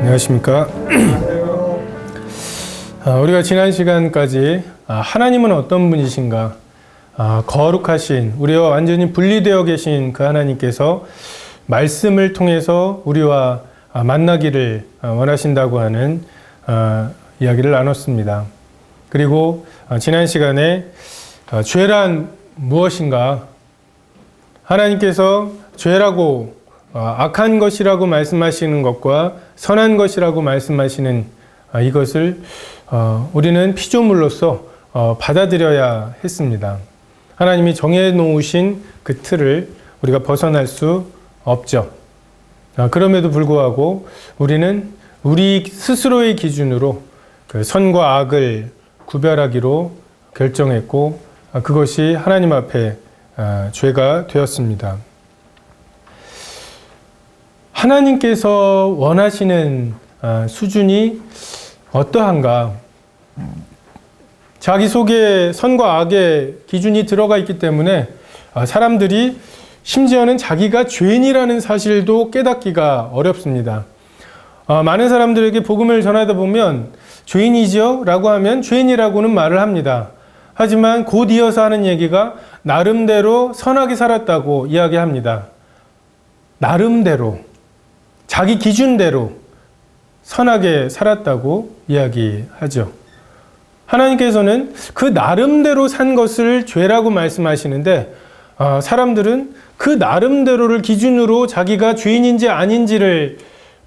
안녕하십니까. 우리가 지난 시간까지 하나님은 어떤 분이신가, 거룩하신, 우리와 완전히 분리되어 계신 그 하나님께서 말씀을 통해서 우리와 만나기를 원하신다고 하는 이야기를 나눴습니다. 그리고 지난 시간에 죄란 무엇인가, 하나님께서 죄라고 악한 것이라고 말씀하시는 것과 선한 것이라고 말씀하시는 이것을 우리는 피조물로서 받아들여야 했습니다. 하나님이 정해놓으신 그 틀을 우리가 벗어날 수 없죠. 그럼에도 불구하고 우리는 우리 스스로의 기준으로 그 선과 악을 구별하기로 결정했고, 그것이 하나님 앞에 죄가 되었습니다. 하나님께서 원하시는 수준이 어떠한가? 자기 속에 선과 악의 기준이 들어가 있기 때문에 사람들이 심지어는 자기가 죄인이라는 사실도 깨닫기가 어렵습니다. 많은 사람들에게 복음을 전하다 보면 죄인이죠? 라고 하면 죄인이라고는 말을 합니다. 하지만 곧 이어서 하는 얘기가 나름대로 선하게 살았다고 이야기합니다. 나름대로, 자기 기준대로 선하게 살았다고 이야기하죠. 하나님께서는 그 나름대로 산 것을 죄라고 말씀하시는데, 사람들은 그 나름대로를 기준으로 자기가 죄인인지 아닌지를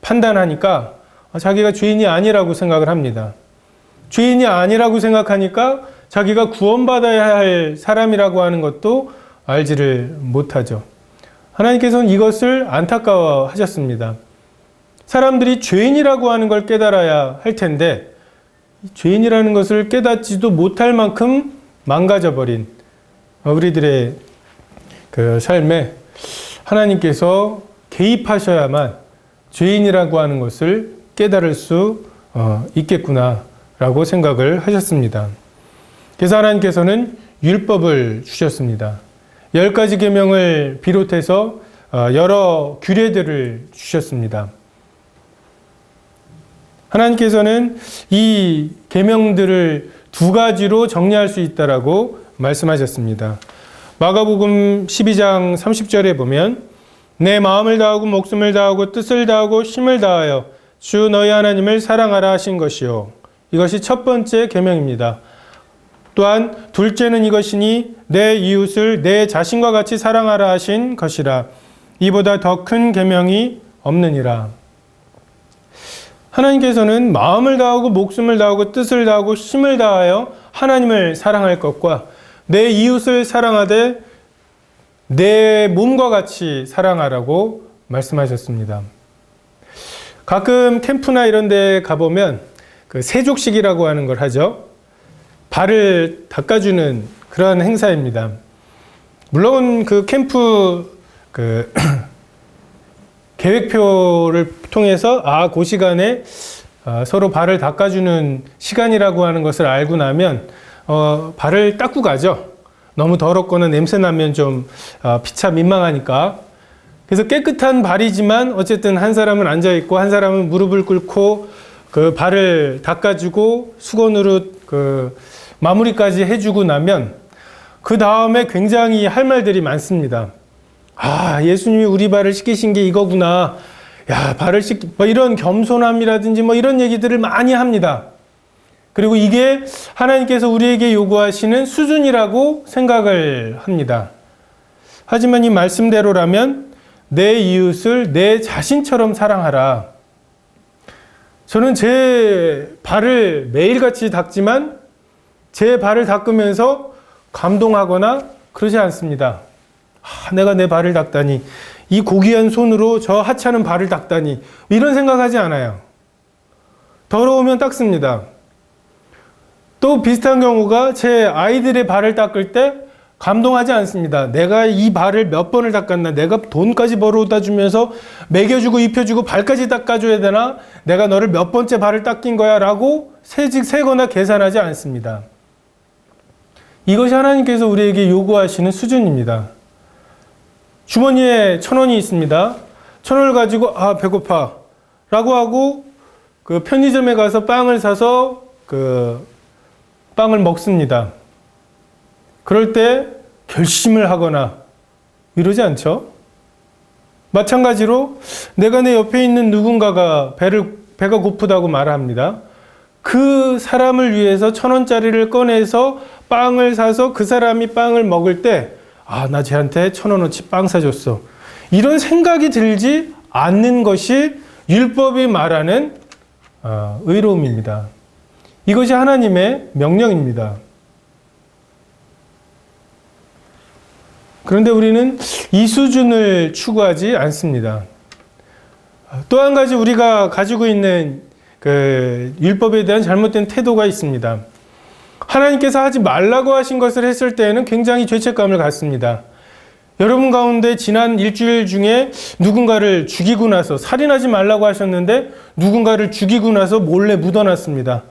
판단하니까 자기가 죄인이 아니라고 생각을 합니다. 죄인이 아니라고 생각하니까 자기가 구원받아야 할 사람이라고 하는 것도 알지를 못하죠. 하나님께서는 이것을 안타까워 하셨습니다. 사람들이 죄인이라고 하는 걸 깨달아야 할 텐데, 죄인이라는 것을 깨닫지도 못할 만큼 망가져버린 우리들의 그 삶에 하나님께서 개입하셔야만 죄인이라고 하는 것을 깨달을 수 있겠구나라고 생각을 하셨습니다. 그래서 하나님께서는 율법을 주셨습니다. 10가지 계명을 비롯해서 여러 규례들을 주셨습니다. 하나님께서는 이 계명들을 2가지로 정리할 수 있다라고 말씀하셨습니다. 마가복음 12장 30절에 보면 내 마음을 다하고 목숨을 다하고 뜻을 다하고 힘을 다하여 주 너희 하나님을 사랑하라 하신 것이요. 이것이 첫 번째 계명입니다. 또한 둘째는 이것이니 내 이웃을 내 자신과 같이 사랑하라 하신 것이라. 이보다 더 큰 계명이 없느니라. 하나님께서는 마음을 다하고 목숨을 다하고 뜻을 다하고 힘을 다하여 하나님을 사랑할 것과 내 이웃을 사랑하되 내 몸과 같이 사랑하라고 말씀하셨습니다. 가끔 캠프나 이런 데 가보면 그 세족식이라고 하는 걸 하죠. 발을 닦아주는 그런 행사입니다. 물론 그 캠프 계획표를 통해서 그 시간에 서로 발을 닦아주는 시간이라고 하는 것을 알고 나면 발을 닦고 가죠. 너무 더럽거나 냄새 나면 좀 피차 민망하니까. 그래서 깨끗한 발이지만 어쨌든 한 사람은 앉아있고 한 사람은 무릎을 꿇고 그 발을 닦아주고 수건으로 그 마무리까지 해주고 나면 그 다음에 굉장히 할 말들이 많습니다. 예수님이 우리 발을 씻기신 게 이거구나. 발을 뭐 이런 겸손함이라든지 뭐 이런 얘기들을 많이 합니다. 그리고 이게 하나님께서 우리에게 요구하시는 수준이라고 생각을 합니다. 하지만 이 말씀대로라면 내 이웃을 내 자신처럼 사랑하라. 저는 제 발을 매일같이 닦지만 제 발을 닦으면서 감동하거나 그러지 않습니다. 내가 내 발을 닦다니, 이 고귀한 손으로 저 하찮은 발을 닦다니, 이런 생각하지 않아요. 더러우면 닦습니다. 또 비슷한 경우가 제 아이들의 발을 닦을 때 감동하지 않습니다. 내가 이 발을 몇 번을 닦았나, 내가 돈까지 벌어다 주면서 먹여주고 입혀주고 발까지 닦아줘야 되나, 내가 너를 몇 번째 발을 닦인 거야 라고 세거나 계산하지 않습니다. 이것이 하나님께서 우리에게 요구하시는 수준입니다. 주머니에 1,000원이 있습니다. 1,000원을 가지고 배고파 라고 하고 그 편의점에 가서 빵을 사서 그 빵을 먹습니다. 그럴 때 결심을 하거나 이러지 않죠? 마찬가지로 내가 내 옆에 있는 누군가가 배가 고프다고 말합니다. 그 사람을 위해서 1,000원짜리를 꺼내서 빵을 사서 그 사람이 빵을 먹을 때, 아, 나 쟤한테 1,000원어치 빵 사줬어. 이런 생각이 들지 않는 것이 율법이 말하는 의로움입니다. 이것이 하나님의 명령입니다. 그런데 우리는 이 수준을 추구하지 않습니다. 또 한 가지 우리가 가지고 있는 그 율법에 대한 잘못된 태도가 있습니다. 하나님께서 하지 말라고 하신 것을 했을 때에는 굉장히 죄책감을 갖습니다. 여러분 가운데 지난 일주일 중에 누군가를 죽이고 나서, 살인하지 말라고 하셨는데 누군가를 죽이고 나서 몰래 묻어놨습니다.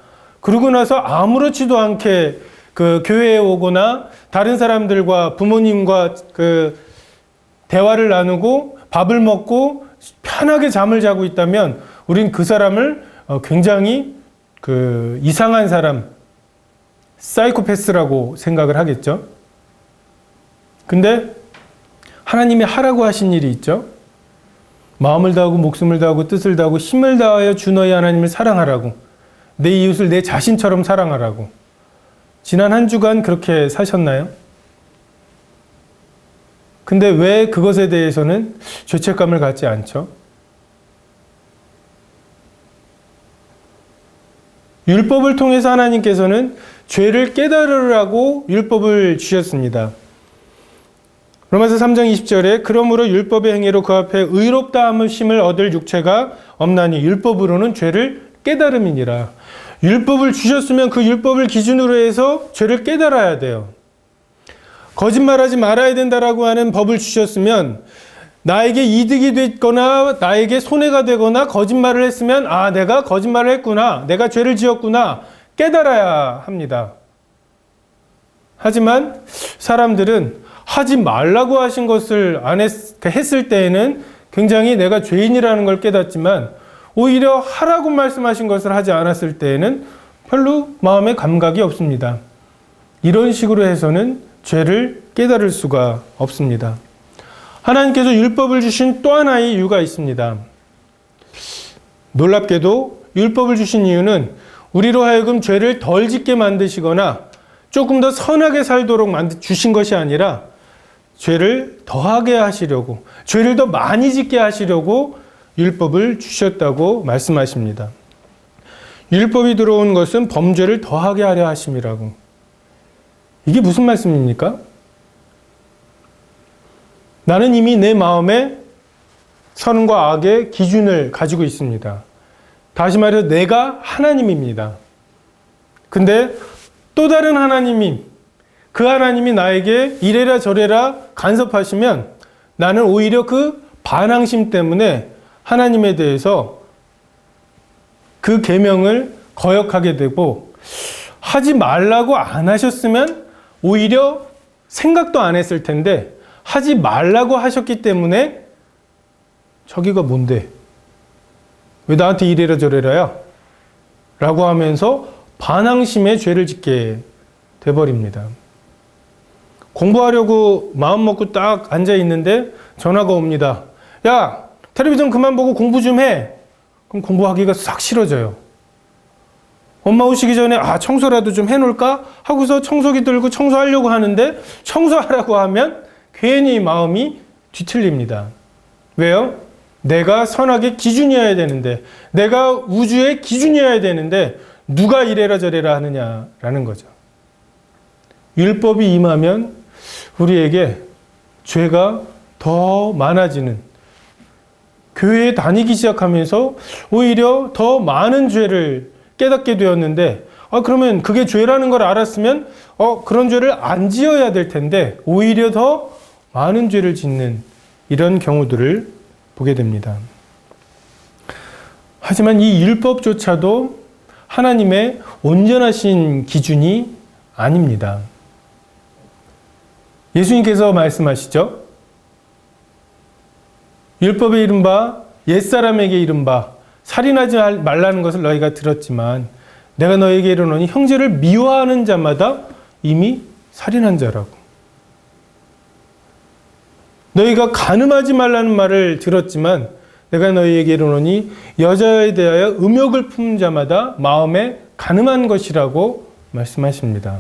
그러고 나서 아무렇지도 않게 그 교회에 오거나 다른 사람들과 부모님과 그 대화를 나누고 밥을 먹고 편하게 잠을 자고 있다면 우린 그 사람을 굉장히 그 이상한 사람, 사이코패스라고 생각을 하겠죠. 근데 하나님이 하라고 하신 일이 있죠. 마음을 다하고 목숨을 다하고 뜻을 다하고 힘을 다하여 주 너희 하나님을 사랑하라고. 내 이웃을 내 자신처럼 사랑하라고. 지난 한 주간 그렇게 사셨나요? 근데 왜 그것에 대해서는 죄책감을 갖지 않죠? 율법을 통해서 하나님께서는 죄를 깨달으라고 율법을 주셨습니다. 로마서 3장 20절에 그러므로 율법의 행위로 그 앞에 의롭다 함을 얻을 육체가 없나니 율법으로는 죄를 깨달음이니라. 율법을 주셨으면 그 율법을 기준으로 해서 죄를 깨달아야 돼요. 거짓말하지 말아야 된다라고 하는 법을 주셨으면 나에게 이득이 됐거나 나에게 손해가 되거나 거짓말을 했으면 아, 내가 거짓말을 했구나, 내가 죄를 지었구나 깨달아야 합니다. 하지만 사람들은 하지 말라고 하신 것을 했을 때에는 굉장히 내가 죄인이라는 걸 깨닫지만 오히려 하라고 말씀하신 것을 하지 않았을 때에는 별로 마음에 감각이 없습니다. 이런 식으로 해서는 죄를 깨달을 수가 없습니다. 하나님께서 율법을 주신 또 하나의 이유가 있습니다. 놀랍게도 율법을 주신 이유는 우리로 하여금 죄를 덜 짓게 만드시거나 조금 더 선하게 살도록 주신 것이 아니라 죄를 더하게 하시려고, 죄를 더 많이 짓게 하시려고 율법을 주셨다고 말씀하십니다. 율법이 들어온 것은 범죄를 더하게 하려 하심이라고. 이게 무슨 말씀입니까? 나는 이미 내 마음에 선과 악의 기준을 가지고 있습니다. 다시 말해서 내가 하나님입니다. 근데 또 다른 하나님이, 그 하나님이 나에게 이래라 저래라 간섭하시면 나는 오히려 그 반항심 때문에 하나님에 대해서 그 계명을 거역하게 되고, 하지 말라고 안 하셨으면 오히려 생각도 안 했을 텐데 하지 말라고 하셨기 때문에 저기가 뭔데? 왜 나한테 이래라 저래라야? 라고 하면서 반항심에 죄를 짓게 돼버립니다. 공부하려고 마음 먹고 딱 앉아 있는데 전화가 옵니다. 야, 텔레비전 그만 보고 공부 좀 해. 그럼 공부하기가 싹 싫어져요. 엄마 오시기 전에 청소라도 좀 해놓을까? 하고서 청소기 들고 청소하려고 하는데 청소하라고 하면 괜히 마음이 뒤틀립니다. 왜요? 내가 선악의 기준이어야 되는데, 내가 우주의 기준이어야 되는데 누가 이래라 저래라 하느냐라는 거죠. 율법이 임하면 우리에게 죄가 더 많아지는, 교회에 다니기 시작하면서 오히려 더 많은 죄를 깨닫게 되었는데, 그러면 그게 죄라는 걸 알았으면 그런 죄를 안 지어야 될 텐데 오히려 더 많은 죄를 짓는 이런 경우들을 보게 됩니다. 하지만 이 율법조차도 하나님의 온전하신 기준이 아닙니다. 예수님께서 말씀하시죠. 율법에 이른바 옛사람에게 이른바 살인하지 말라는 것을 너희가 들었지만 내가 너희에게 이르노니 형제를 미워하는 자마다 이미 살인한 자라고. 너희가 간음하지 말라는 말을 들었지만 내가 너희에게 이르노니 여자에 대하여 음욕을 품은 자마다 마음에 간음한 것이라고 말씀하십니다.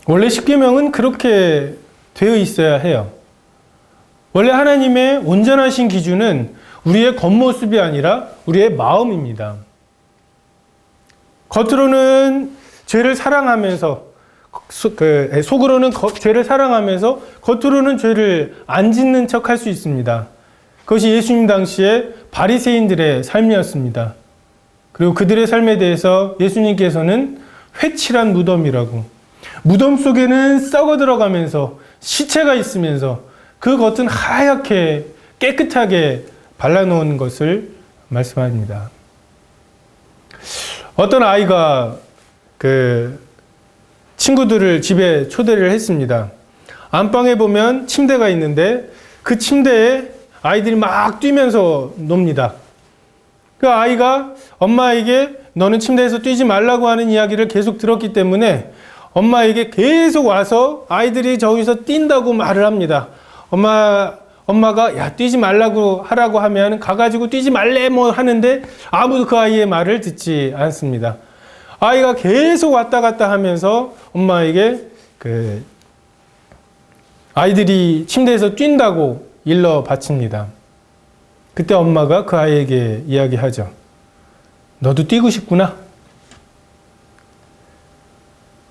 원래 십계명은 그렇게 되어 있어야 해요. 원래 하나님의 온전하신 기준은 우리의 겉모습이 아니라 우리의 마음입니다. 겉으로는 죄를 사랑하면서 속으로는 죄를 사랑하면서 겉으로는 죄를 안 짓는 척 할 수 있습니다. 그것이 예수님 당시에 바리새인들의 삶이었습니다. 그리고 그들의 삶에 대해서 예수님께서는 회칠한 무덤이라고, 무덤 속에는 썩어 들어가면서 시체가 있으면서 그 겉은 하얗게 깨끗하게 발라놓은 것을 말씀합니다. 어떤 아이가 친구들을 집에 초대를 했습니다. 안방에 보면 침대가 있는데 그 침대에 아이들이 막 뛰면서 놉니다. 그 아이가 엄마에게 너는 침대에서 뛰지 말라고 하는 이야기를 계속 들었기 때문에 엄마에게 계속 와서 아이들이 저기서 뛴다고 말을 합니다. 엄마가 야 뛰지 말라고 하라고 하면 가가지고 뛰지 말래 뭐 하는데 아무도 그 아이의 말을 듣지 않습니다. 아이가 계속 왔다 갔다 하면서 엄마에게 아이들이 침대에서 뛴다고 일러 바칩니다. 그때 엄마가 그 아이에게 이야기하죠. 너도 뛰고 싶구나.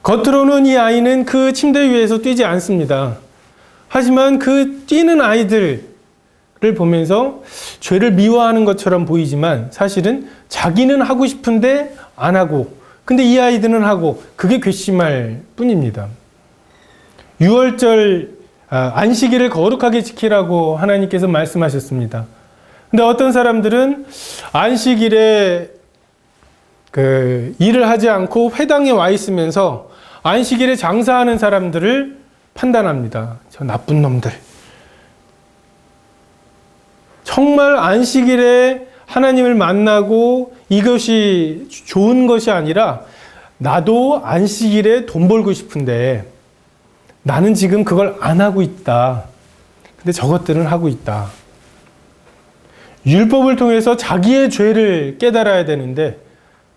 겉으로는 이 아이는 그 침대 위에서 뛰지 않습니다. 하지만 그 뛰는 아이들을 보면서 죄를 미워하는 것처럼 보이지만 사실은 자기는 하고 싶은데 안 하고, 근데 이 아이들은 하고, 그게 괘씸할 뿐입니다. 6월절 안식일을 거룩하게 지키라고 하나님께서 말씀하셨습니다. 근데 어떤 사람들은 안식일에 일을 하지 않고 회당에 와 있으면서 안식일에 장사하는 사람들을 판단합니다. 저 나쁜 놈들. 정말 안식일에 하나님을 만나고 이것이 좋은 것이 아니라 나도 안식일에 돈 벌고 싶은데 나는 지금 그걸 안 하고 있다. 근데 저것들은 하고 있다. 율법을 통해서 자기의 죄를 깨달아야 되는데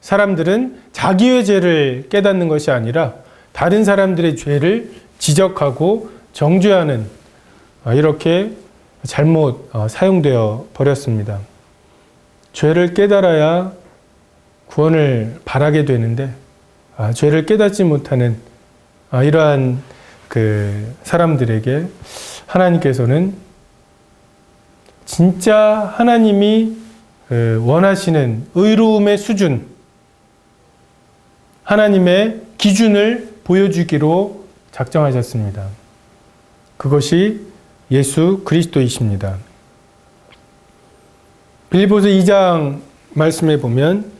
사람들은 자기의 죄를 깨닫는 것이 아니라 다른 사람들의 죄를 지적하고 정죄하는 이렇게 잘못 사용되어 버렸습니다. 죄를 깨달아야 구원을 바라게 되는데 죄를 깨닫지 못하는 이러한 사람들에게 하나님께서는 진짜 하나님이 원하시는 의로움의 수준, 하나님의 기준을 보여주기로 작정하셨습니다. 그것이 예수 그리스도이십니다. 빌립보서 2장 말씀에 보면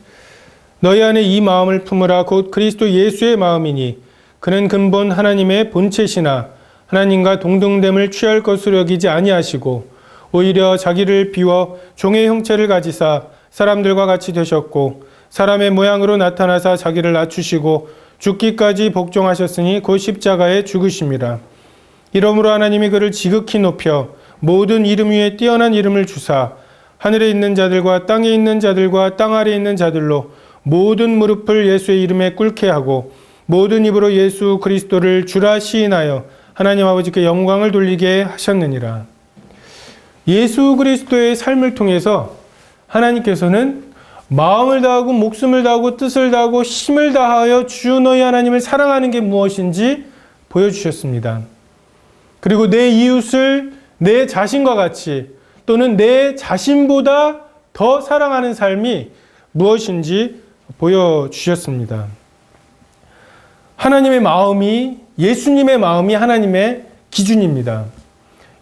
너희 안에 이 마음을 품으라 곧 그리스도 예수의 마음이니 그는 근본 하나님의 본체시나 하나님과 동등됨을 취할 것으로 여기지 아니하시고 오히려 자기를 비워 종의 형체를 가지사 사람들과 같이 되셨고 사람의 모양으로 나타나사 자기를 낮추시고 죽기까지 복종하셨으니 곧 십자가에 죽으심이라. 이러므로 하나님이 그를 지극히 높여 모든 이름 위에 뛰어난 이름을 주사 하늘에 있는 자들과 땅에 있는 자들과 땅 아래에 있는 자들로 모든 무릎을 예수의 이름에 꿇게 하고 모든 입으로 예수 그리스도를 주라 시인하여 하나님 아버지께 영광을 돌리게 하셨느니라. 예수 그리스도의 삶을 통해서 하나님께서는 마음을 다하고 목숨을 다하고 뜻을 다하고 힘을 다하여 주 너희 하나님을 사랑하는 게 무엇인지 보여주셨습니다. 그리고 내 이웃을 내 자신과 같이 또는 내 자신보다 더 사랑하는 삶이 무엇인지 보여주셨습니다. 하나님의 마음이, 예수님의 마음이 하나님의 기준입니다.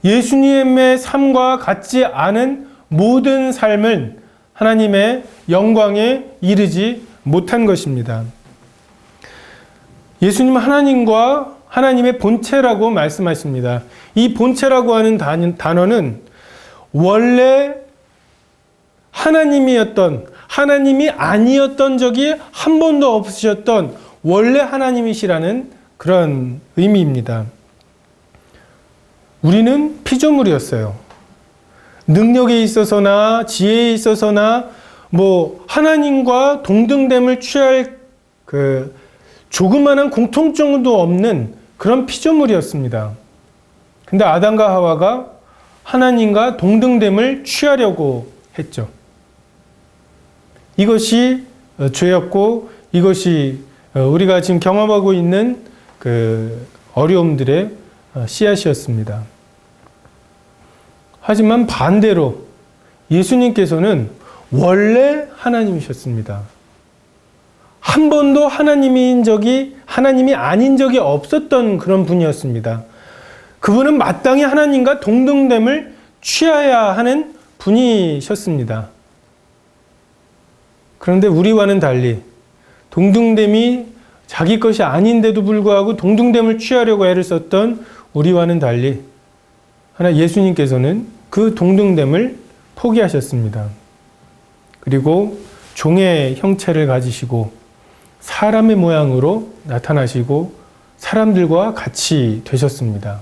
예수님의 삶과 같지 않은 모든 삶은 하나님의 영광에 이르지 못한 것입니다. 예수님은 하나님과 하나님의 본체라고 말씀하십니다. 이 본체라고 하는 단어는 원래 하나님이 아니었던 적이 한 번도 없으셨던 원래 하나님이시라는 그런 의미입니다. 우리는 피조물이었어요. 능력에 있어서나 지혜에 있어서나 하나님과 동등됨을 취할 그 조그만한 공통점도 없는 그런 피조물이었습니다. 근데 아담과 하와가 하나님과 동등됨을 취하려고 했죠. 이것이 죄였고 이것이 우리가 지금 경험하고 있는 그 어려움들의 씨앗이었습니다. 하지만 반대로 예수님께서는 원래 하나님이셨습니다. 한 번도 하나님이 아닌 적이 없었던 그런 분이었습니다. 그분은 마땅히 하나님과 동등됨을 취해야 하는 분이셨습니다. 그런데 우리와는 달리 동등됨이 자기 것이 아닌데도 불구하고 동등됨을 취하려고 애를 썼던 우리와는 달리 예수님께서는 그 동등됨을 포기하셨습니다. 그리고 종의 형체를 가지시고 사람의 모양으로 나타나시고 사람들과 같이 되셨습니다.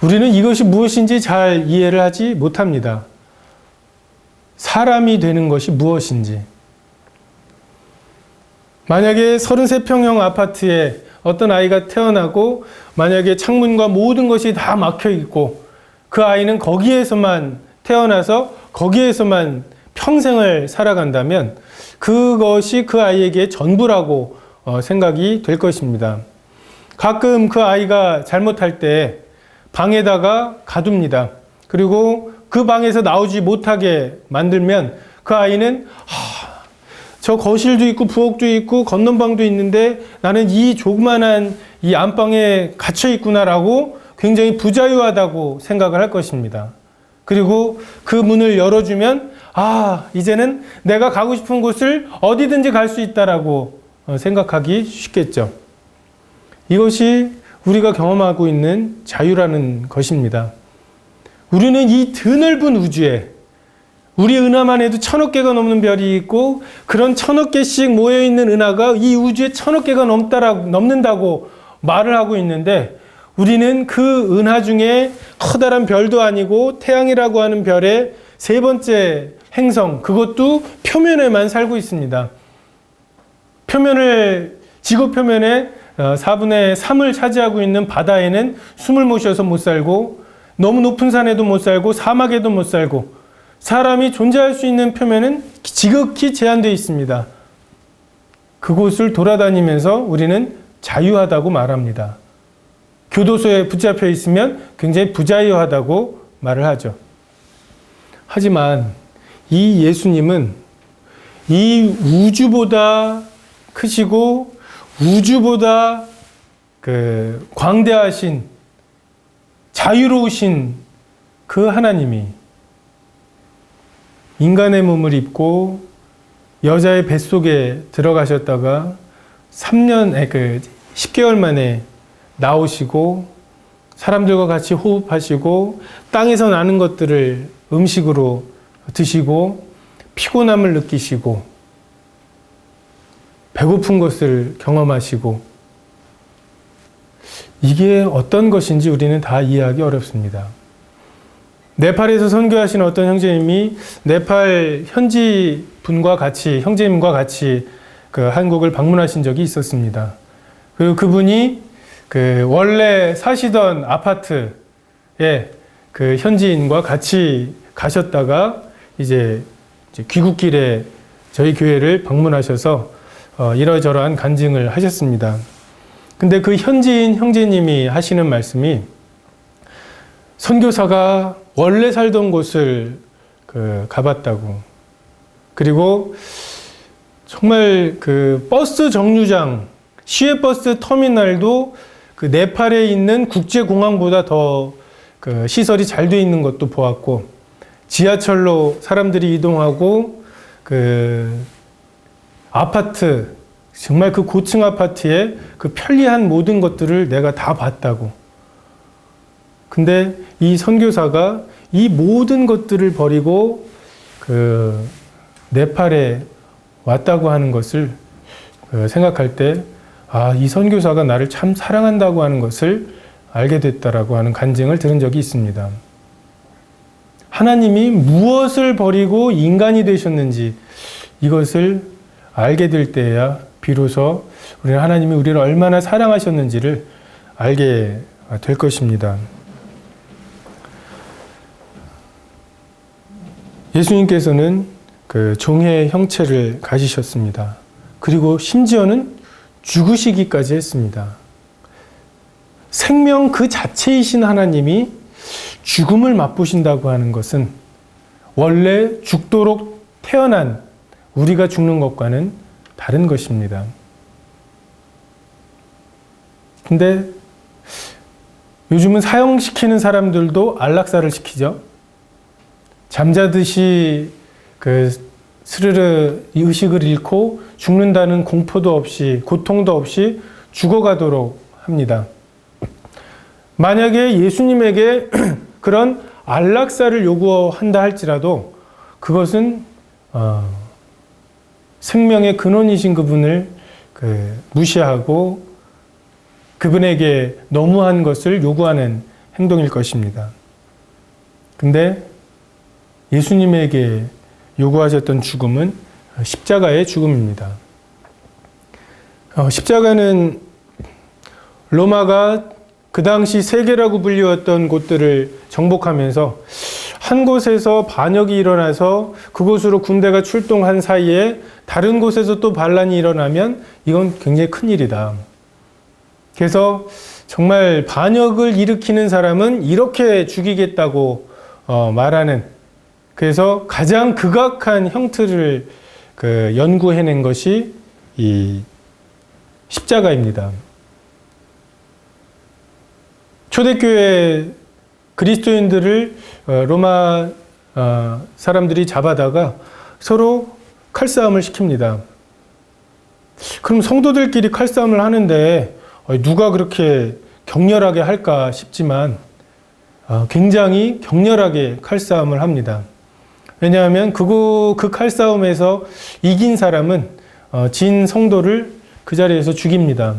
우리는 이것이 무엇인지 잘 이해를 하지 못합니다. 사람이 되는 것이 무엇인지. 만약에 33평형 아파트에 어떤 아이가 태어나고 만약에 창문과 모든 것이 다 막혀 있고 그 아이는 거기에서만 태어나서 거기에서만 평생을 살아간다면 그것이 그 아이에게 전부라고 생각이 될 것입니다. 가끔 그 아이가 잘못할 때 방에다가 가둡니다. 그리고 그 방에서 나오지 못하게 만들면 그 아이는 저 거실도 있고 부엌도 있고 건넌방도 있는데 나는 이 조그만한 이 안방에 갇혀 있구나라고 굉장히 부자유하다고 생각을 할 것입니다. 그리고 그 문을 열어주면 이제는 내가 가고 싶은 곳을 어디든지 갈 수 있다라고 생각하기 쉽겠죠. 이것이 우리가 경험하고 있는 자유라는 것입니다. 우리는 이 드넓은 우주에 우리 은하만 해도 1000억 개가 넘는 별이 있고 그런 1000억 개씩 모여있는 은하가 이 우주에 1000억 개가 넘는다고 말을 하고 있는데 우리는 그 은하 중에 커다란 별도 아니고 태양이라고 하는 별의 세 번째 행성, 그것도 표면에만 살고 있습니다. 지구 표면에 4분의 3을 차지하고 있는 바다에는 숨을 못 쉬어서 못 살고 너무 높은 산에도 못 살고 사막에도 못 살고 사람이 존재할 수 있는 표면은 지극히 제한되어 있습니다. 그곳을 돌아다니면서 우리는 자유하다고 말합니다. 교도소에 붙잡혀 있으면 굉장히 부자유하다고 말을 하죠. 하지만 이 예수님은 이 우주보다 크시고 우주보다 광대하신 자유로우신 그 하나님이 인간의 몸을 입고 여자의 뱃속에 들어가셨다가 10개월 만에 나오시고 사람들과 같이 호흡하시고 땅에서 나는 것들을 음식으로 드시고 피곤함을 느끼시고 배고픈 것을 경험하시고 이게 어떤 것인지 우리는 다 이해하기 어렵습니다. 네팔에서 선교하신 어떤 형제님이 네팔 현지 분과 같이 형제님과 같이 한국을 방문하신 적이 있었습니다. 그리고 그분이 원래 사시던 아파트에 현지인과 같이 가셨다가 이제 귀국길에 저희 교회를 방문하셔서 이러저러한 간증을 하셨습니다. 근데 그 현지인 형제님이 하시는 말씀이 선교사가 원래 살던 곳을 가봤다고. 그리고 정말 버스 정류장, 시외버스 터미널도 네팔에 있는 국제공항보다 더 시설이 잘 돼 있는 것도 보았고, 지하철로 사람들이 이동하고, 아파트, 정말 고층 아파트에 편리한 모든 것들을 내가 다 봤다고. 근데 이 선교사가 이 모든 것들을 버리고 그 네팔에 왔다고 하는 것을 생각할 때, 아, 이 선교사가 나를 참 사랑한다고 하는 것을 알게 됐다라고 하는 간증을 들은 적이 있습니다. 하나님이 무엇을 버리고 인간이 되셨는지 이것을 알게 될 때야 비로소 우리는 하나님이 우리를 얼마나 사랑하셨는지를 알게 될 것입니다. 예수님께서는 그 종의 형체를 가지셨습니다. 그리고 심지어는 죽으시기까지 했습니다. 생명 그 자체이신 하나님이 죽음을 맛보신다고 하는 것은 원래 죽도록 태어난 우리가 죽는 것과는 다른 것입니다. 근데 요즘은 사형시키는 사람들도 안락사를 시키죠. 잠자듯이 스르르 의식을 잃고 죽는다는 공포도 없이 고통도 없이 죽어가도록 합니다. 만약에 예수님에게 그런 안락사를 요구한다 할지라도 그것은 생명의 근원이신 그분을 무시하고 그분에게 너무한 것을 요구하는 행동일 것입니다. 근데 예수님에게 요구하셨던 죽음은 십자가의 죽음입니다. 십자가는 로마가 그 당시 세계라고 불리웠던 곳들을 정복하면서 한 곳에서 반역이 일어나서 그곳으로 군대가 출동한 사이에 다른 곳에서 또 반란이 일어나면 이건 굉장히 큰일이다. 그래서 정말 반역을 일으키는 사람은 이렇게 죽이겠다고 말하는, 그래서 가장 극악한 형틀을 연구해낸 것이 이 십자가입니다. 초대교회 그리스도인들을 로마 사람들이 잡아다가 서로 칼싸움을 시킵니다. 그럼 성도들끼리 칼싸움을 하는데 누가 그렇게 격렬하게 할까 싶지만 굉장히 격렬하게 칼싸움을 합니다. 왜냐하면 그 칼싸움에서 이긴 사람은 진 성도를 그 자리에서 죽입니다.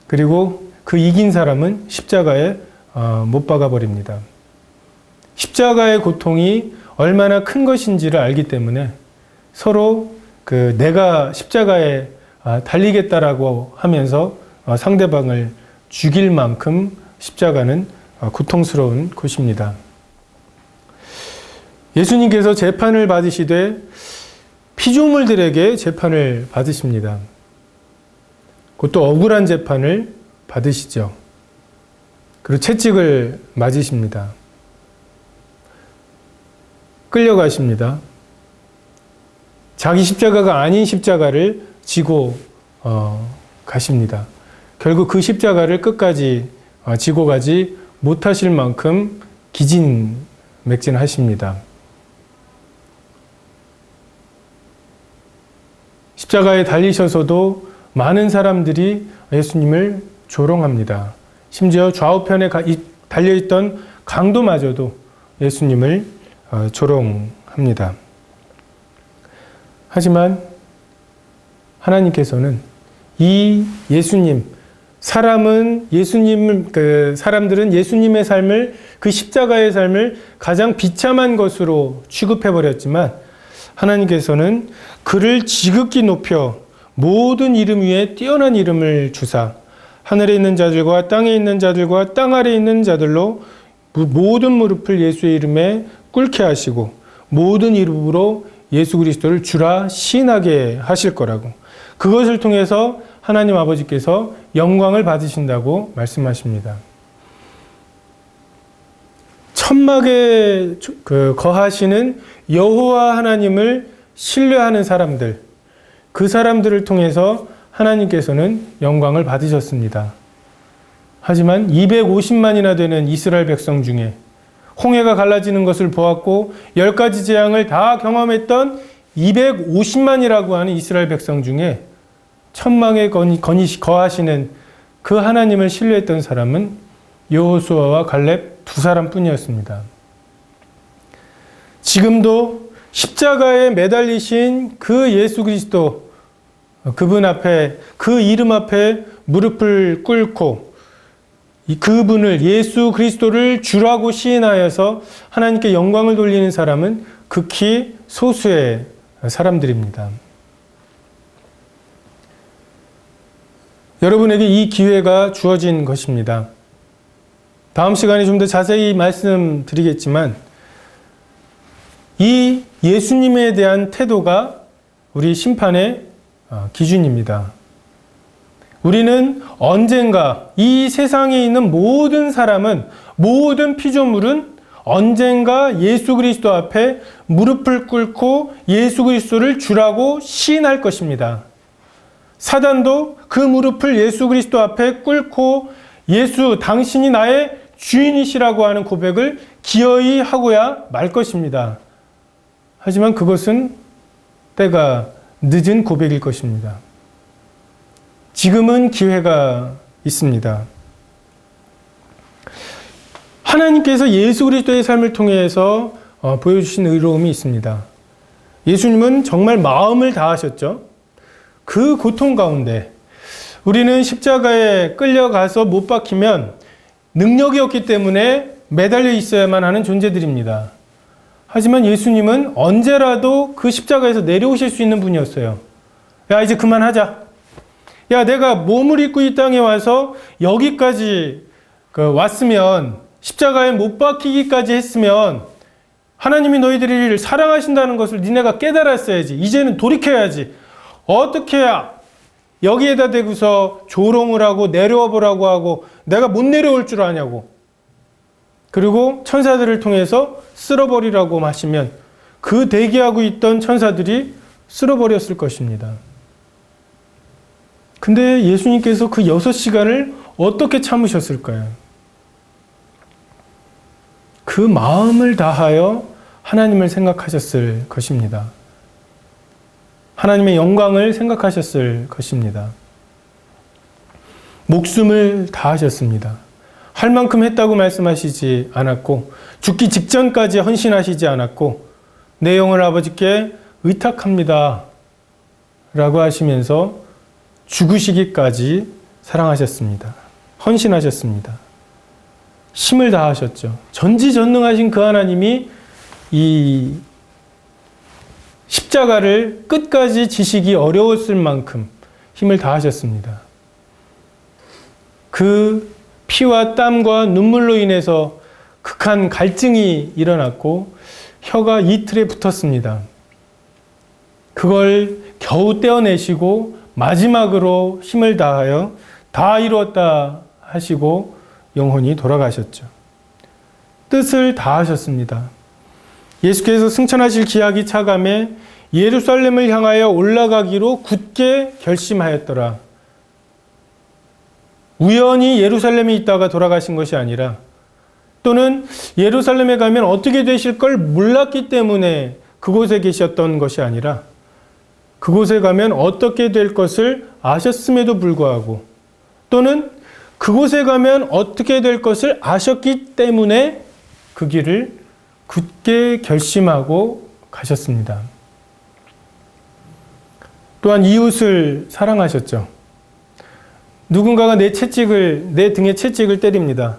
그리고 그 이긴 사람은 십자가에 못 박아 버립니다. 십자가의 고통이 얼마나 큰 것인지를 알기 때문에 서로 내가 십자가에 달리겠다라고 하면서 상대방을 죽일 만큼 십자가는 고통스러운 곳입니다. 예수님께서 재판을 받으시되 피조물들에게 재판을 받으십니다. 그것도 억울한 재판을 받으시죠. 그리고 채찍을 맞으십니다. 끌려가십니다. 자기 십자가가 아닌 십자가를 지고 가십니다. 결국 그 십자가를 끝까지 지고 가지 못하실 만큼 기진맥진하십니다. 십자가에 달리셔서도 많은 사람들이 예수님을 조롱합니다. 심지어 좌우편에 달려있던 강도마저도 예수님을 조롱합니다. 하지만 하나님께서는 이 예수님, 사람들은 예수님의 삶을, 그 십자가의 삶을 가장 비참한 것으로 취급해버렸지만 하나님께서는 그를 지극히 높여 모든 이름 위에 뛰어난 이름을 주사 하늘에 있는 자들과 땅에 있는 자들과 땅 아래에 있는 자들로 모든 무릎을 예수의 이름에 꿇게 하시고 모든 이름으로 예수 그리스도를 주라 시인하게 하실 거라고, 그것을 통해서 하나님 아버지께서 영광을 받으신다고 말씀하십니다. 천막에 거하시는 여호와 하나님을 신뢰하는 사람들, 그 사람들을 통해서 하나님께서는 영광을 받으셨습니다. 하지만 250만이나 되는 이스라엘 백성 중에 홍해가 갈라지는 것을 보았고 10가지 재앙을 다 경험했던 250만이라고 하는 이스라엘 백성 중에 천막에 거하시는 그 하나님을 신뢰했던 사람은 여호수아와 갈렙 두 사람뿐이었습니다. 지금도 십자가에 매달리신 그 예수 그리스도, 그분 앞에, 그 이름 앞에 무릎을 꿇고 그분을, 예수 그리스도를 주라고 시인하여서 하나님께 영광을 돌리는 사람은 극히 소수의 사람들입니다. 여러분에게 이 기회가 주어진 것입니다. 다음 시간에 좀 더 자세히 말씀드리겠지만 이 예수님에 대한 태도가 우리 심판의 기준입니다. 우리는 언젠가 이 세상에 있는 모든 사람은, 모든 피조물은 언젠가 예수 그리스도 앞에 무릎을 꿇고 예수 그리스도를 주라고 시인할 것입니다. 사단도 그 무릎을 예수 그리스도 앞에 꿇고 예수, 당신이 나의 주인이시라고 하는 고백을 기어이 하고야 말 것입니다. 하지만 그것은 때가 늦은 고백일 것입니다. 지금은 기회가 있습니다. 하나님께서 예수 그리스도의 삶을 통해서 보여주신 의로움이 있습니다. 예수님은 정말 마음을 다하셨죠. 그 고통 가운데 우리는 십자가에 끌려가서 못 박히면 능력이 없기 때문에 매달려 있어야만 하는 존재들입니다. 하지만 예수님은 언제라도 그 십자가에서 내려오실 수 있는 분이었어요. 야, 이제 그만하자. 야, 내가 몸을 입고 이 땅에 와서 여기까지 왔으면, 십자가에 못 박히기까지 했으면 하나님이 너희들을 사랑하신다는 것을 니네가 깨달았어야지. 이제는 돌이켜야지. 어떻게 여기에다 대고서 조롱을 하고 내려와 보라고 하고 내가 못 내려올 줄 아냐고. 그리고 천사들을 통해서 쓸어버리라고 하시면 그 대기하고 있던 천사들이 쓸어버렸을 것입니다. 근데 예수님께서 그 6시간을 어떻게 참으셨을까요? 그 마음을 다하여 하나님을 생각하셨을 것입니다. 하나님의 영광을 생각하셨을 것입니다. 목숨을 다하셨습니다. 할 만큼 했다고 말씀하시지 않았고, 죽기 직전까지 헌신하시지 않았고, 내 영을 아버지께 의탁합니다 라고 하시면서 죽으시기까지 사랑하셨습니다. 헌신하셨습니다. 힘을 다하셨죠. 전지전능하신 그 하나님이 이 십자가를 끝까지 지시기 어려웠을 만큼 힘을 다하셨습니다. 그 피와 땀과 눈물로 인해서 극한 갈증이 일어났고 혀가 이틀에 붙었습니다. 그걸 겨우 떼어내시고 마지막으로 힘을 다하여 다 이루었다 하시고 영혼이 돌아가셨죠. 뜻을 다하셨습니다. 예수께서 승천하실 기약이 차감해 예루살렘을 향하여 올라가기로 굳게 결심하였더라. 우연히 예루살렘에 있다가 돌아가신 것이 아니라, 또는 예루살렘에 가면 어떻게 되실 걸 몰랐기 때문에 그곳에 계셨던 것이 아니라, 그곳에 가면 어떻게 될 것을 아셨음에도 불구하고, 또는 그곳에 가면 어떻게 될 것을 아셨기 때문에 그 길을 굳게 결심하고 가셨습니다. 또한 이웃을 사랑하셨죠. 누군가가 내 등에 채찍을 때립니다.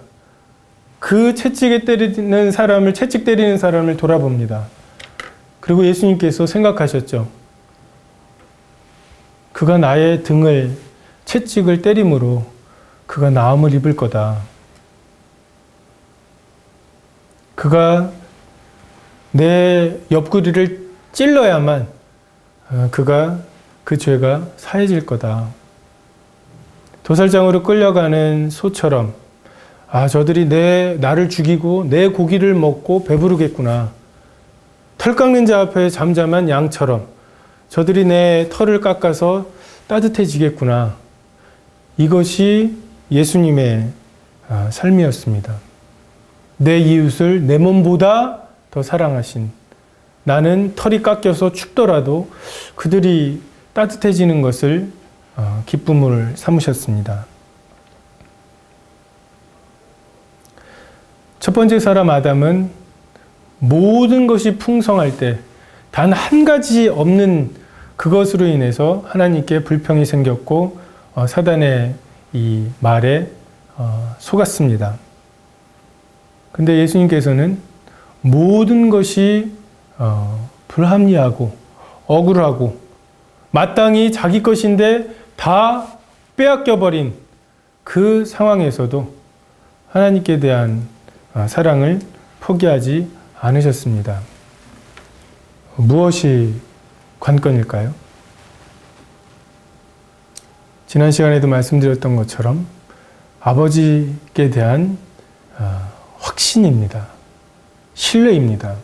그 채찍 때리는 사람을 돌아봅니다. 그리고 예수님께서 생각하셨죠. 그가 나의 등을 채찍을 때림으로 그가 나음을 입을 거다. 그가 내 옆구리를 찔러야만 그 죄가 사해질 거다. 도살장으로 끌려가는 소처럼, 저들이 나를 죽이고 내 고기를 먹고 배부르겠구나. 털 깎는 자 앞에 잠잠한 양처럼 저들이 내 털을 깎아서 따뜻해지겠구나. 이것이 예수님의 삶이었습니다. 내 이웃을 내 몸보다 더 사랑하신, 나는 털이 깎여서 춥더라도 그들이 따뜻해지는 것을 기쁨을 삼으셨습니다. 첫 번째 사람 아담은 모든 것이 풍성할 때, 단 한 가지 없는 그것으로 인해서 하나님께 불평이 생겼고 사단의 이 말에 속았습니다. 근데 예수님께서는 모든 것이 불합리하고 억울하고 마땅히 자기 것인데 다 빼앗겨버린 그 상황에서도 하나님께 대한 사랑을 포기하지 않으셨습니다. 무엇이 관건일까요? 지난 시간에도 말씀드렸던 것처럼 아버지께 대한 확신입니다. 신뢰입니다.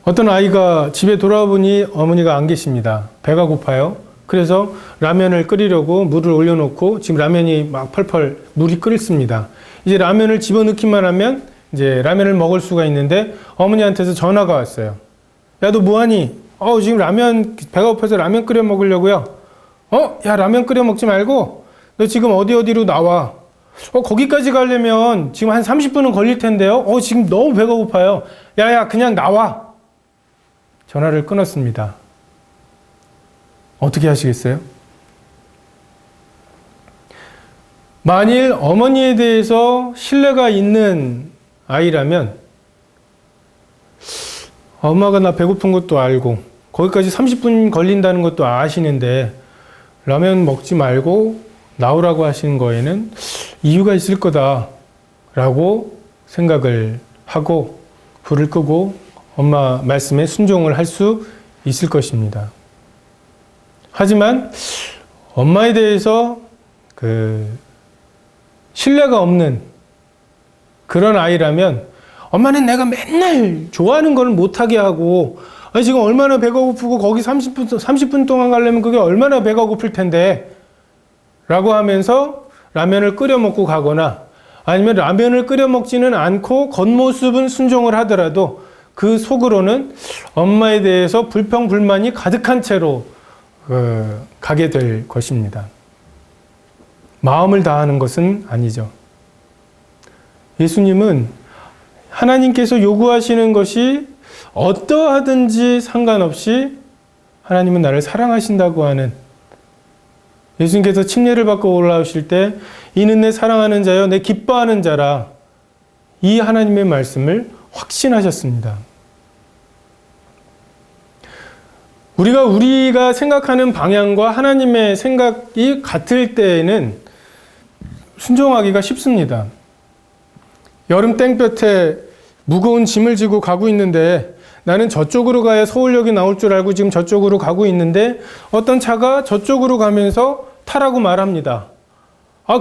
어떤 아이가 집에 돌아오니 어머니가 안 계십니다. 배가 고파요. 그래서 라면을 끓이려고 물을 올려놓고 지금 라면이 막 펄펄 물이 끓습니다. 이제 라면을 집어넣기만 하면 이제 라면을 먹을 수가 있는데 어머니한테서 전화가 왔어요. 야, 너 뭐하니? 지금 라면 배가 고파서 라면 끓여 먹으려고요. 야, 라면 끓여 먹지 말고 너 지금 어디로 나와. 거기까지 가려면 지금 한 30분은 걸릴 텐데요. 지금 너무 배가 고파요. 야야, 그냥 나와. 전화를 끊었습니다. 어떻게 하시겠어요? 만일 어머니에 대해서 신뢰가 있는 아이라면 엄마가 나 배고픈 것도 알고 거기까지 30분 걸린다는 것도 아시는데 라면 먹지 말고 나오라고 하시는 거에는 이유가 있을 거다라고 생각을 하고 불을 끄고 엄마 말씀에 순종을 할 수 있을 것입니다. 하지만 엄마에 대해서 신뢰가 없는 그런 아이라면 엄마는 내가 맨날 좋아하는 걸 못하게 하고 지금 얼마나 배가 고프고 거기 30분 동안 가려면 그게 얼마나 배가 고플 텐데 라고 하면서 라면을 끓여 먹고 가거나 아니면 라면을 끓여 먹지는 않고 겉모습은 순종을 하더라도 그 속으로는 엄마에 대해서 불평불만이 가득한 채로 가게 될 것입니다. 마음을 다하는 것은 아니죠. 예수님은 하나님께서 요구하시는 것이 어떠하든지 상관없이 하나님은 나를 사랑하신다고 하는, 예수님께서 침례를 받고 올라오실 때 이는 내 사랑하는 자여 내 기뻐하는 자라, 이 하나님의 말씀을 확신하셨습니다. 우리가 생각하는 방향과 하나님의 생각이 같을 때에는 순종하기가 쉽습니다. 여름 땡볕에 무거운 짐을 지고 가고 있는데 나는 저쪽으로 가야 서울역이 나올 줄 알고 지금 저쪽으로 가고 있는데 어떤 차가 저쪽으로 가면서 타라고 말합니다.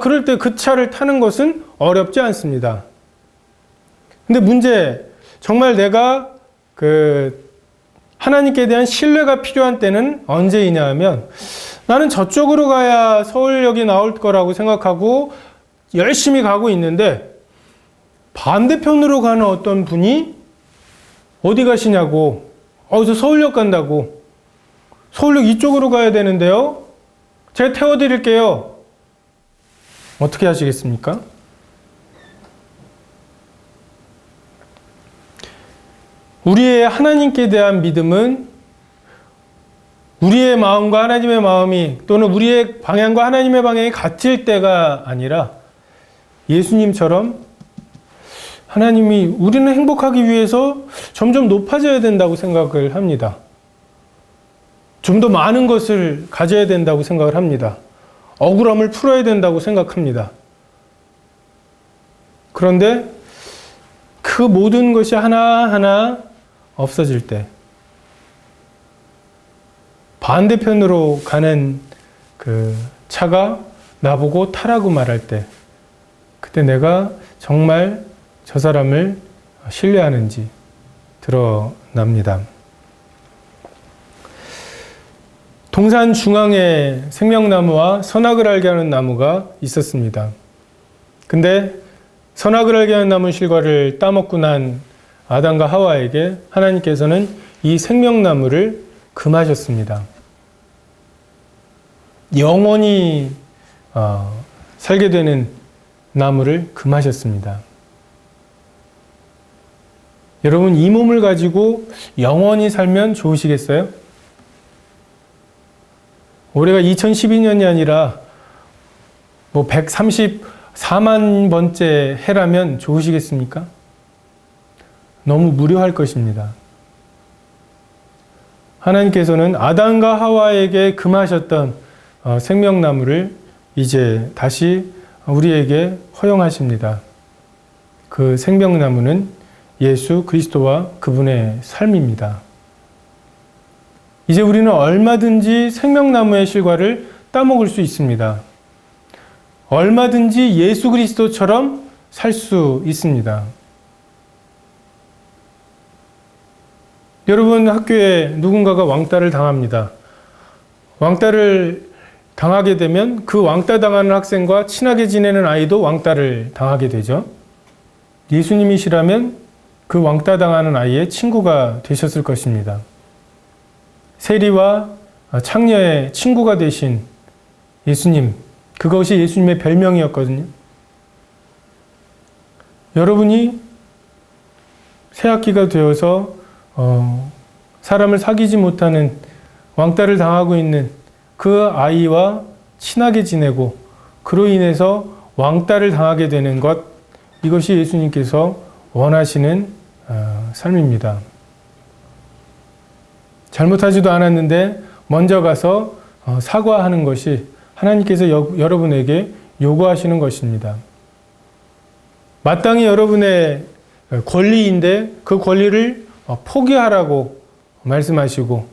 그럴 때 그 차를 타는 것은 어렵지 않습니다. 근데 문제, 정말 내가 하나님께 대한 신뢰가 필요한 때는 언제이냐 하면 나는 저쪽으로 가야 서울역이 나올 거라고 생각하고 열심히 가고 있는데 반대편으로 가는 어떤 분이 어디 가시냐고, 저 서울역 간다고, 서울역 이쪽으로 가야 되는데요, 제가 태워드릴게요. 어떻게 하시겠습니까? 우리의 하나님께 대한 믿음은 우리의 마음과 하나님의 마음이, 또는 우리의 방향과 하나님의 방향이 같을 때가 아니라 예수님처럼 하나님이 우리는 행복하기 위해서 점점 높아져야 된다고 생각을 합니다. 좀 더 많은 것을 가져야 된다고 생각을 합니다. 억울함을 풀어야 된다고 생각합니다. 그런데 그 모든 것이 하나하나 없어질 때, 반대편으로 가는 그 차가 나보고 타라고 말할 때, 그때 내가 정말 저 사람을 신뢰하는지 드러납니다. 동산 중앙에 생명나무와 선악을 알게 하는 나무가 있었습니다. 근데 선악을 알게 하는 나무 실과를 따먹고 난 아담과 하와에게 하나님께서는 이 생명나무를 금하셨습니다. 영원히 살게 되는 나무를 금하셨습니다. 여러분, 이 몸을 가지고 영원히 살면 좋으시겠어요? 올해가 2012년이 아니라 134만 번째 해라면 좋으시겠습니까? 너무 무료할 것입니다. 하나님께서는 아담과 하와에게 금하셨던 생명나무를 이제 다시 우리에게 허용하십니다. 그 생명나무는 예수 그리스도와 그분의 삶입니다. 이제 우리는 얼마든지 생명나무의 실과를 따먹을 수 있습니다. 얼마든지 예수 그리스도처럼 살 수 있습니다. 여러분, 학교에 누군가가 왕따를 당합니다. 왕따를 당하게 되면 그 왕따 당하는 학생과 친하게 지내는 아이도 왕따를 당하게 되죠. 예수님이시라면 그 왕따 당하는 아이의 친구가 되셨을 것입니다. 세리와 창녀의 친구가 되신 예수님, 그것이 예수님의 별명이었거든요. 여러분이 새학기가 되어서 사람을 사귀지 못하는 왕따를 당하고 있는 그 아이와 친하게 지내고 그로 인해서 왕따를 당하게 되는 것, 이것이 예수님께서 원하시는 삶입니다. 잘못하지도 않았는데 먼저 가서 사과하는 것이 하나님께서 여러분에게 요구하시는 것입니다. 마땅히 여러분의 권리인데 그 권리를 포기하라고 말씀하시고,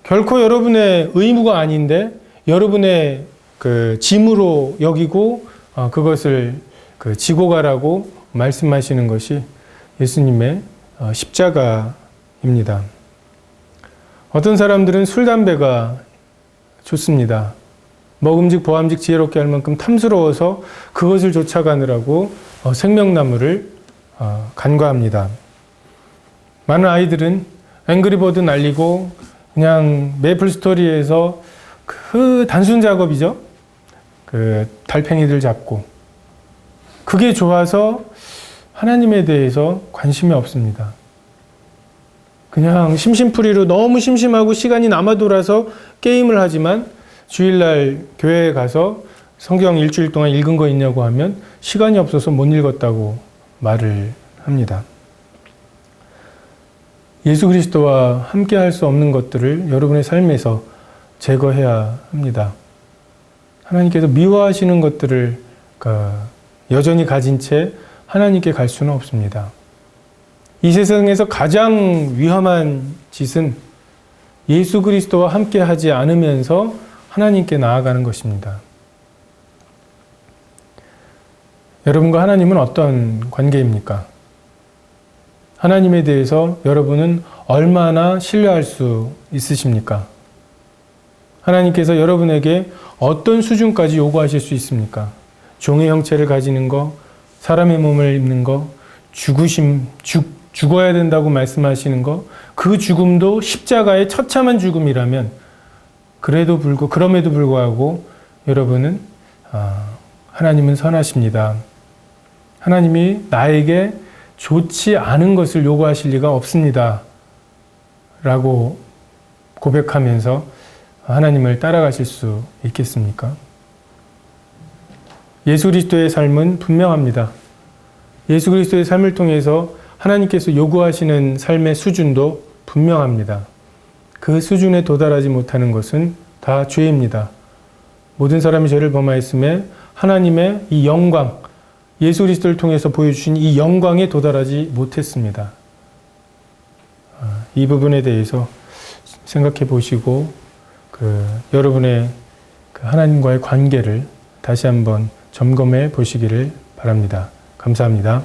결코 여러분의 의무가 아닌데 여러분의 그 짐으로 여기고 그것을 지고 가라고 말씀하시는 것이 예수님의 십자가입니다. 어떤 사람들은 술, 담배가 좋습니다. 먹음직 보암직 지혜롭게 할 만큼 탐스러워서 그것을 쫓아가느라고 생명나무를 간과합니다. 많은 아이들은 앵그리버드 날리고 그냥 메이플 스토리에서 그 단순 작업이죠. 그 달팽이들 잡고, 그게 좋아서 하나님에 대해서 관심이 없습니다. 그냥 심심풀이로 너무 심심하고 시간이 남아 돌아서 게임을 하지만 주일날 교회에 가서 성경 일주일 동안 읽은 거 있냐고 하면 시간이 없어서 못 읽었다고 말을 합니다. 예수 그리스도와 함께 할 수 없는 것들을 여러분의 삶에서 제거해야 합니다. 하나님께서 미워하시는 것들을 여전히 가진 채 하나님께 갈 수는 없습니다. 이 세상에서 가장 위험한 짓은 예수 그리스도와 함께 하지 않으면서 하나님께 나아가는 것입니다. 여러분과 하나님은 어떤 관계입니까? 하나님에 대해서 여러분은 얼마나 신뢰할 수 있으십니까? 하나님께서 여러분에게 어떤 수준까지 요구하실 수 있습니까? 종의 형체를 가지는 거, 사람의 몸을 입는 거, 죽어야 된다고 말씀하시는 거, 그 죽음도 십자가의 처참한 죽음이라면 그럼에도 불구하고 여러분은 하나님은 선하십니다. 하나님이 나에게 좋지 않은 것을 요구하실 리가 없습니다. 라고 고백하면서 하나님을 따라가실 수 있겠습니까? 예수 그리스도의 삶은 분명합니다. 예수 그리스도의 삶을 통해서 하나님께서 요구하시는 삶의 수준도 분명합니다. 그 수준에 도달하지 못하는 것은 다 죄입니다. 모든 사람이 죄를 범하였음에 하나님의 이 영광, 예수 그리스도를 통해서 보여주신 이 영광에 도달하지 못했습니다. 이 부분에 대해서 생각해 보시고 여러분의 하나님과의 관계를 다시 한번 점검해 보시기를 바랍니다. 감사합니다.